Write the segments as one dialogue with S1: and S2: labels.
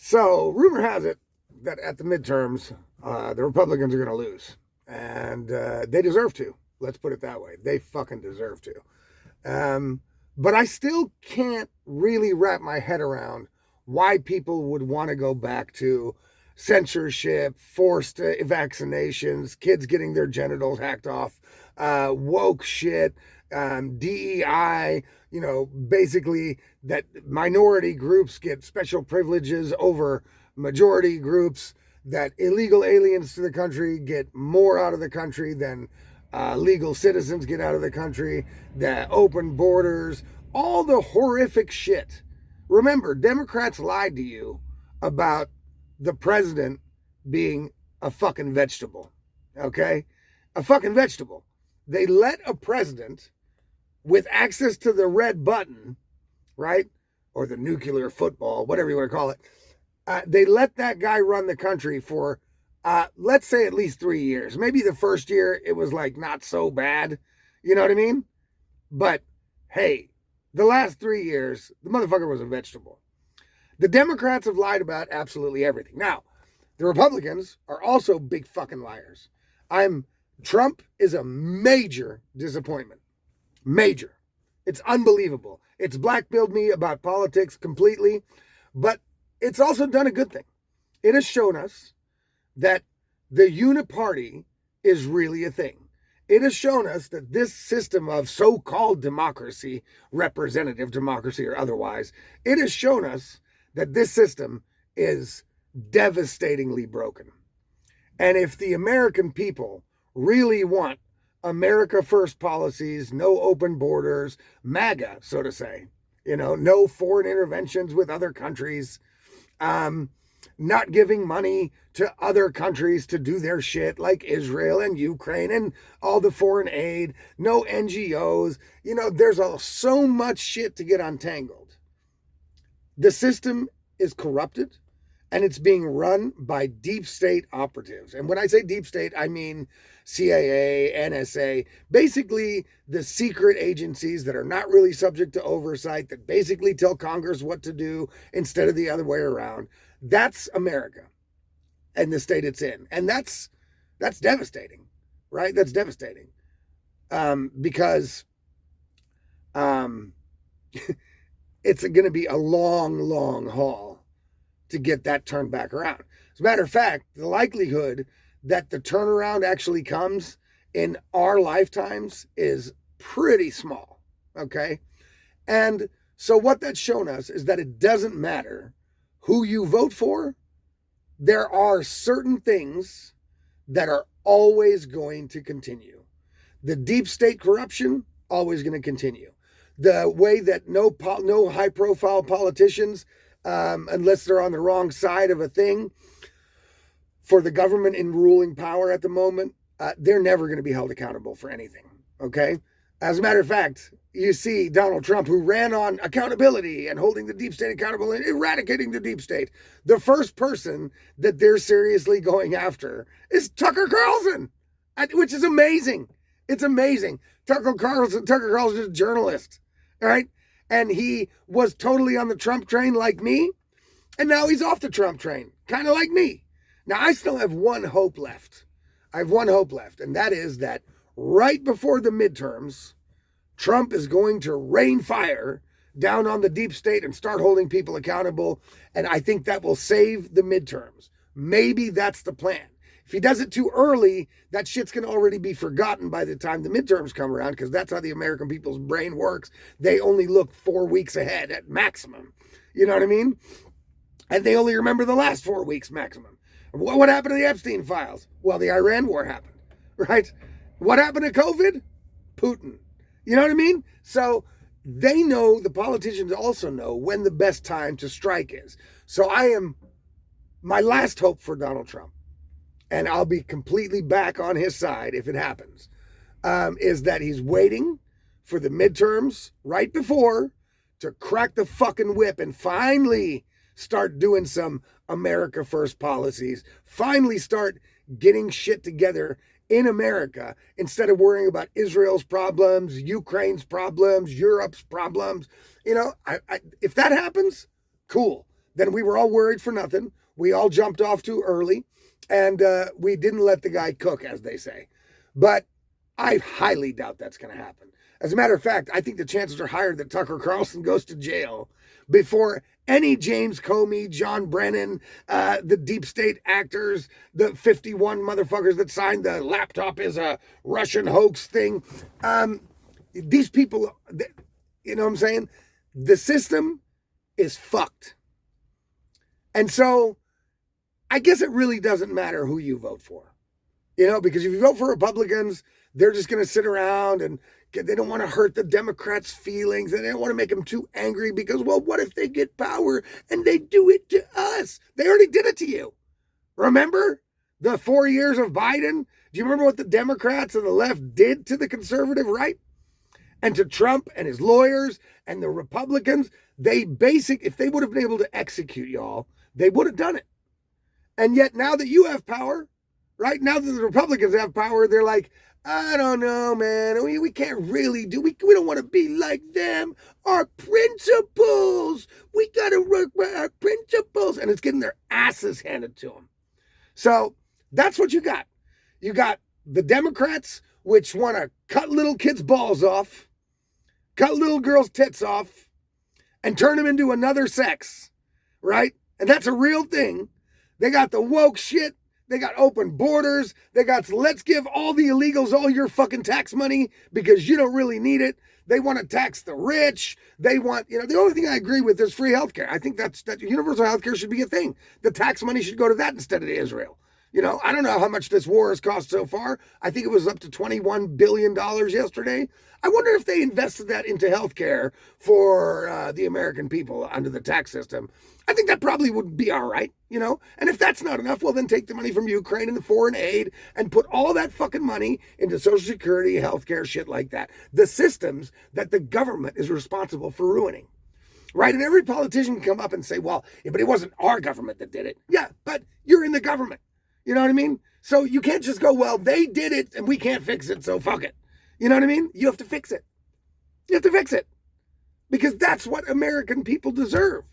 S1: So, rumor has it that at the midterms, the Republicans are going to lose. And they deserve to. Let's put it that way. They fucking deserve to. Um, but I still can't really wrap my head around why people would want to go back to censorship, forced vaccinations, kids getting their genitals hacked off, woke shit, DEI, basically that minority groups get special privileges over majority groups, that illegal aliens to the country get more out of the country than legal citizens get out of the country, the open borders, all the horrific shit. Remember, Democrats lied to you about the president being a fucking vegetable. Okay? A fucking vegetable. They let a president with access to the red button, right? Or the nuclear football, whatever you want to call it. They let that guy run the country for, let's say, at least 3 years. Maybe the first year it was like not so bad. You know what I mean? But hey, the last 3 years, the motherfucker was a vegetable. The Democrats have lied about absolutely everything. Now, the Republicans are also big fucking liars. Trump is a major disappointment. Major. It's unbelievable. It's blackmailed me about politics completely, but it's also done a good thing. It has shown us that the uniparty is really a thing. It has shown us that this system of so-called democracy, representative democracy or otherwise, it has shown us that this system is devastatingly broken. And if the American people really want America first policies, no open borders, MAGA, so to say, no foreign interventions with other countries, not giving money to other countries to do their shit like Israel and Ukraine and all the foreign aid, no NGOs. There's so much shit to get untangled. The system is corrupted and it's being run by deep state operatives. And when I say deep state, I mean CIA, NSA, basically the secret agencies that are not really subject to oversight, that basically tell Congress what to do instead of the other way around. That's America and the state it's in. And that's devastating, right? That's devastating. Because it's going to be a long, long haul to get that turned back around. As a matter of fact, the likelihood that the turnaround actually comes in our lifetimes is pretty small, okay? And so what that's shown us is that it doesn't matter who you vote for. There are certain things that are always going to continue. The deep state corruption, always going to continue. The way that no high-profile politicians, unless they're on the wrong side of a thing, for the government in ruling power at the moment, they're never going to be held accountable for anything, okay? As a matter of fact, you see Donald Trump, who ran on accountability and holding the deep state accountable and eradicating the deep state. The first person that they're seriously going after is Tucker Carlson, which is amazing. It's amazing. Tucker Carlson is a journalist, all right? And he was totally on the Trump train like me, and now he's off the Trump train, kind of like me. Now, I still have one hope left. I have one hope left, and that is that right before the midterms, Trump is going to rain fire down on the deep state and start holding people accountable, and I think that will save the midterms. Maybe that's the plan. If he does it too early, that shit's going to already be forgotten by the time the midterms come around, because that's how the American people's brain works. They only look 4 weeks ahead at maximum. You know what I mean? And they only remember the last 4 weeks maximum. What happened to the Epstein files? Well, the Iran war happened, right? What happened to COVID? Putin. You know what I mean? So they know, the politicians also know when the best time to strike is. So my last hope for Donald Trump, and I'll be completely back on his side if it happens, is that he's waiting for the midterms right before to crack the fucking whip and finally start doing some America First policies, finally start getting shit together in America instead of worrying about Israel's problems, Ukraine's problems, Europe's problems. If that happens, cool. then we were all worried for nothing. We all jumped off too early, and we didn't let the guy cook, as they say. But I highly doubt that's going to happen. As a matter of fact, I think the chances are higher that Tucker Carlson goes to jail before any James Comey, John Brennan, the deep state actors, the 51 motherfuckers that signed the laptop is a Russian hoax thing. These people, you know what I'm saying? The system is fucked. And so I guess it really doesn't matter who you vote for, you know, because if you vote for Republicans, they're just going to sit around and they don't want to hurt the Democrats' feelings and they don't want to make them too angry because, well, what if they get power and they do it to us? They already did it to you. Remember the 4 years of Biden? Do you remember what the Democrats and the left did to the conservative right? And to Trump and his lawyers and the Republicans? If they would have been able to execute y'all, they would have done it. And yet now that you have power, right? Now that the Republicans have power, they're like, I don't know, man. We can't really we don't want to be like them. Our principles. We got to work by our principles. And it's getting their asses handed to them. So that's what you got. You got the Democrats, which want to cut little kids' balls off, cut little girls' tits off, and turn them into another sex, right? And that's a real thing. They got the woke shit. They got open borders. They got, let's give all the illegals all your fucking tax money because you don't really need it. They want to tax the rich. They want, the only thing I agree with is free healthcare. I think that universal healthcare should be a thing. The tax money should go to that instead of to Israel. I don't know how much this war has cost so far. I think it was up to $21 billion yesterday. I wonder if they invested that into healthcare for the American people under the tax system. I think that probably would be all right, And if that's not enough, well, then take the money from Ukraine and the foreign aid and put all that fucking money into Social Security, healthcare, shit like that. The systems that the government is responsible for ruining. Right? And every politician can come up and say, well, yeah, but it wasn't our government that did it. Yeah, but you're in the government. You know what I mean? So you can't just go, well, they did it and we can't fix it, so fuck it. You know what I mean? You have to fix it. You have to fix it. Because that's what American people deserve.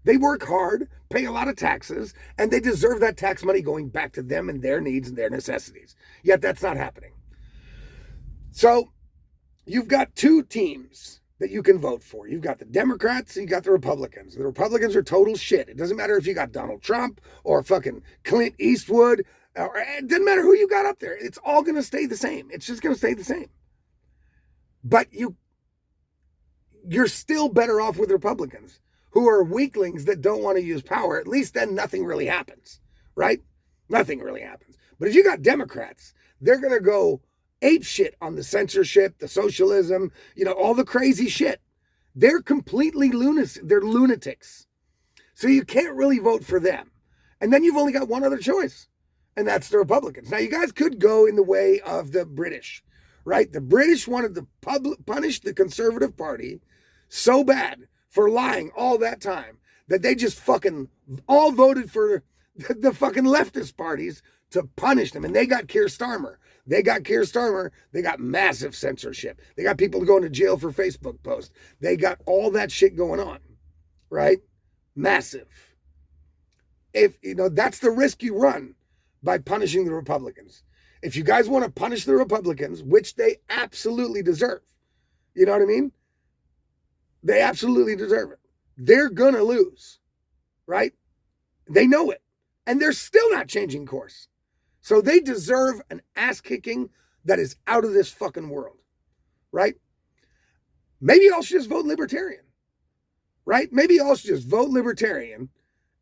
S1: They work hard, pay a lot of taxes, and they deserve that tax money going back to them and their needs and their necessities. Yet that's not happening. So you've got two teams that you can vote for. You've got the Democrats and you got the Republicans. The Republicans are total shit. It doesn't matter if you got Donald Trump or fucking Clint Eastwood. It doesn't matter who you got up there. It's all going to stay the same. It's just going to stay the same. But you're still better off with Republicans who are weaklings that don't want to use power. At least then nothing really happens, right? Nothing really happens. But if you got Democrats, they're going to go ape shit on the censorship, the socialism, all the crazy shit. They're completely lunatic. They're lunatics. So you can't really vote for them. And then you've only got one other choice, and that's the Republicans. Now, you guys could go in the way of the British, right? The British wanted to punish the Conservative Party so bad for lying all that time that they just fucking all voted for the fucking leftist parties to punish them. And they got Keir Starmer. They got massive censorship. They got people going to jail for Facebook posts. They got all that shit going on, right? Massive. That's the risk you run by punishing the Republicans. If you guys want to punish the Republicans, which they absolutely deserve, you know what I mean? They absolutely deserve it. They're going to lose, right? They know it. And they're still not changing course. So they deserve an ass kicking that is out of this fucking world, right? Maybe y'all should just vote libertarian, right? Maybe y'all should just vote libertarian.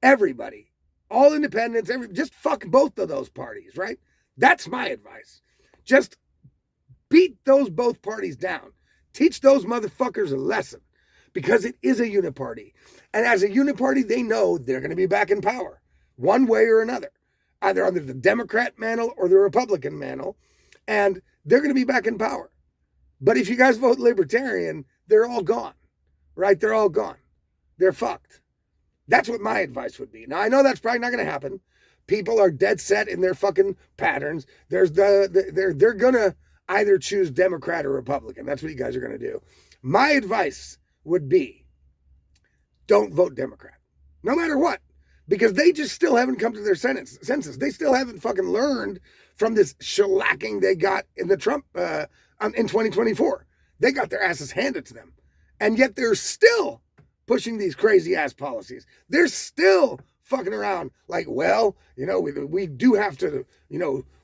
S1: Everybody, all independents, just fuck both of those parties, right? That's my advice. Just beat those both parties down. Teach those motherfuckers a lesson because it is a uniparty. And as a uniparty, they know they're going to be back in power one way or another. Either under the Democrat mantle or the Republican mantle, and they're going to be back in power. But if you guys vote libertarian, they're all gone, right? They're all gone. They're fucked. That's what my advice would be. Now, I know that's probably not going to happen. People are dead set in their fucking patterns. They're going to either choose Democrat or Republican. That's what you guys are going to do. My advice would be, don't vote Democrat. no matter what, because they just still haven't come to their senses. They still haven't fucking learned from this shellacking they got in the Trump in 2024. They got their asses handed to them, and yet they're still pushing these crazy ass policies. They're still fucking around like, well, we do have to,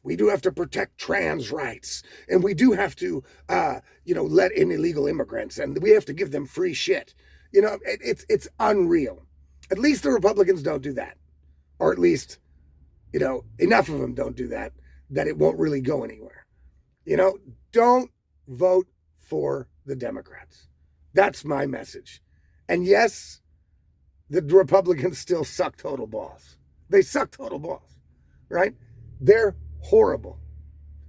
S1: we do have to protect trans rights, and we do have to, let in illegal immigrants, and we have to give them free shit. It's unreal. At least the Republicans don't do that, or at least, enough of them don't do that it won't really go anywhere. Don't vote for the Democrats. That's my message. And yes, the Republicans still suck total balls. They suck total balls, right? They're horrible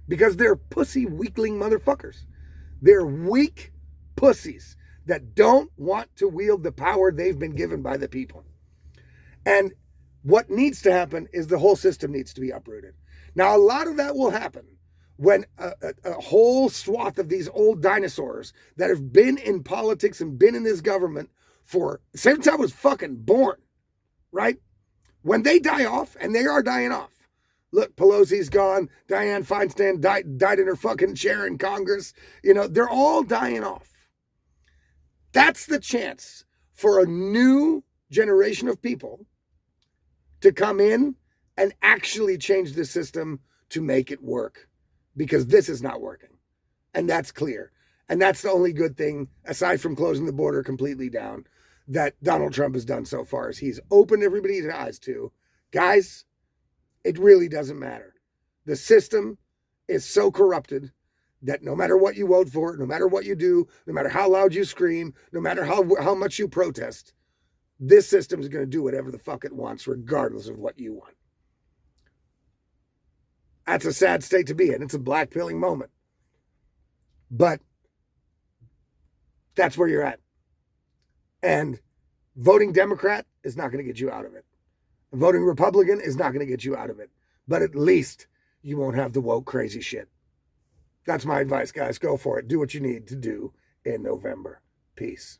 S1: because they're pussy weakling motherfuckers. They're weak pussies that don't want to wield the power they've been given by the people. And what needs to happen is the whole system needs to be uprooted. Now, a lot of that will happen when a whole swath of these old dinosaurs that have been in politics and been in this government for since I was fucking born, right? When they die off, and they are dying off. Look, Pelosi's gone. Dianne Feinstein died in her fucking chair in Congress. They're all dying off. That's the chance for a new generation of people to come in and actually change the system to make it work, because this is not working. And that's clear. And that's the only good thing, aside from closing the border completely down, that Donald Trump has done so far, is he's opened everybody's eyes to, guys, it really doesn't matter. The system is so corrupted that no matter what you vote for, no matter what you do, no matter how loud you scream, no matter how much you protest, this system is going to do whatever the fuck it wants, regardless of what you want. That's a sad state to be in. It's a black-pilling moment. But that's where you're at. And voting Democrat is not going to get you out of it. Voting Republican is not going to get you out of it. But at least you won't have the woke crazy shit. That's my advice, guys. Go for it. Do what you need to do in November. Peace.